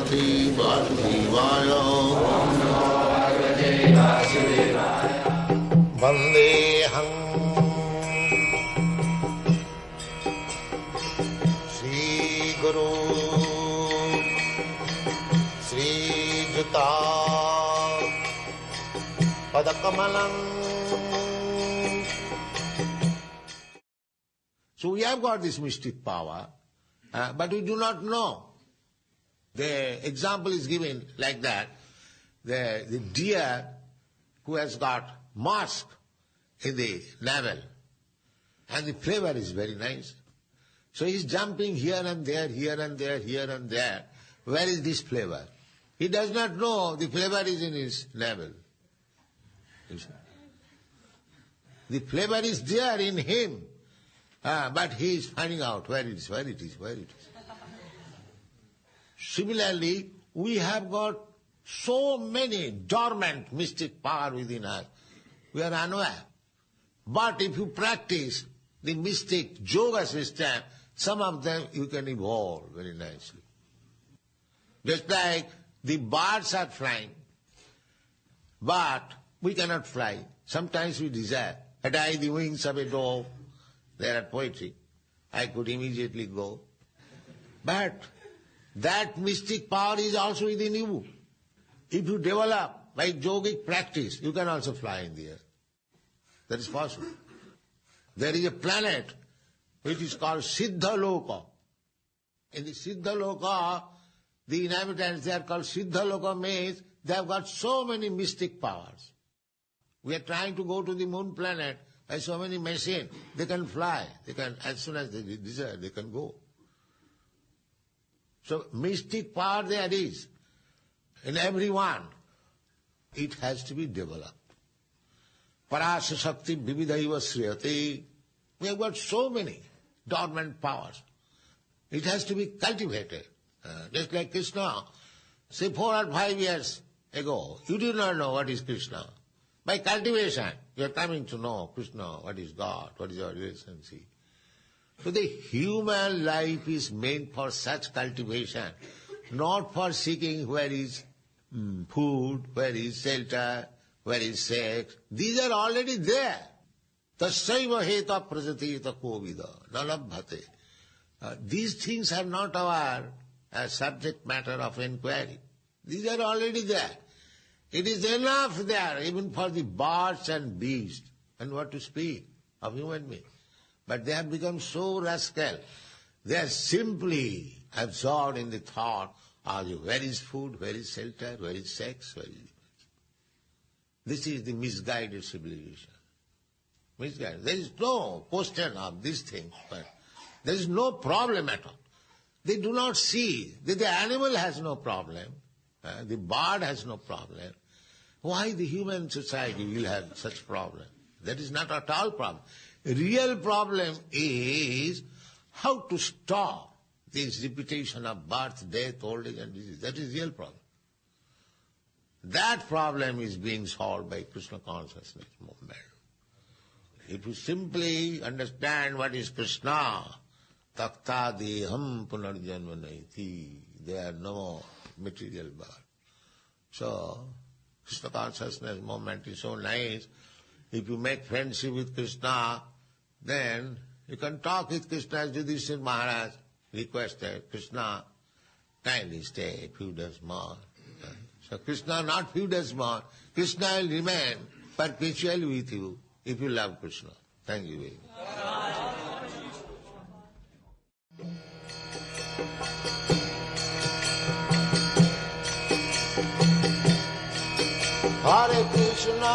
Bhagavate Vasudevaya. Vandeham Sri Guru Sri Juta Padakamalam. So we have got this mystic power, but we do not know. The example is given like that. The deer who has got musk in the navel, and the flavor is very nice. So he's jumping here and there, here and there, here and there. Where is this flavor? He does not know the flavor is in his navel. The flavor is there in him, but he is finding out where it is, where it is, where it is. Similarly, we have got so many dormant mystic power within us. We are unaware. But if you practice the mystic yoga system, some of them you can evolve very nicely. Just like the birds are flying, but we cannot fly. Sometimes we desire. Had I the wings of a dove, there at poetry, I could immediately go. But that mystic power is also within you. If you develop by yogic practice, you can also fly in the air. That is possible. There is a planet which is called Siddhaloka. In the Siddhaloka, the inhabitants, they are called Siddhaloka, means they have got so many mystic powers. We are trying to go to the moon planet by so many machines. They can fly. They can, as soon as they desire, they can go. So mystic power there is in everyone. It has to be developed. Parasya Shakti Vividhaiva Sriyate. We have got so many dormant powers. It has to be cultivated. Just like Krishna. Say 4 or 5 years ago, you did not know what is Krishna. By cultivation, you are coming to know Krishna, what is God, what is our relationship. So the human life is meant for such cultivation, not for seeking where is food, where is shelter, where is sex. These are already there. Tassaiva heta prajatita kovida nalabhate. These things are not our subject matter of inquiry. These are already there. It is enough there even for the birds and beasts, and what to speak of human beings. But they have become so rascal. They are simply absorbed in the thought of where is food, where is shelter, where is sex, where is... This is the misguided civilization. Misguided. There is no question of this thing, but there is no problem at all. They do not see that the animal has no problem, the bird has no problem. Why the human society will have such problem? That is not at all problem. Real problem is how to stop this repetition of birth, death, old age and disease. That is real problem. That problem is being solved by Krishna consciousness movement. If you simply understand what is Krishna, takta deham punarjanma naiti, there are no material birth. So, Krishna consciousness movement is so nice. If you make friendship with Krishna, then you can talk with Krishna as Yudhishthira Maharaj requested. Krishna, kindly stay a few days more. So Krishna, not few days more. Krishna will remain perpetually with you if you love Krishna. Thank you very much. Hare Krishna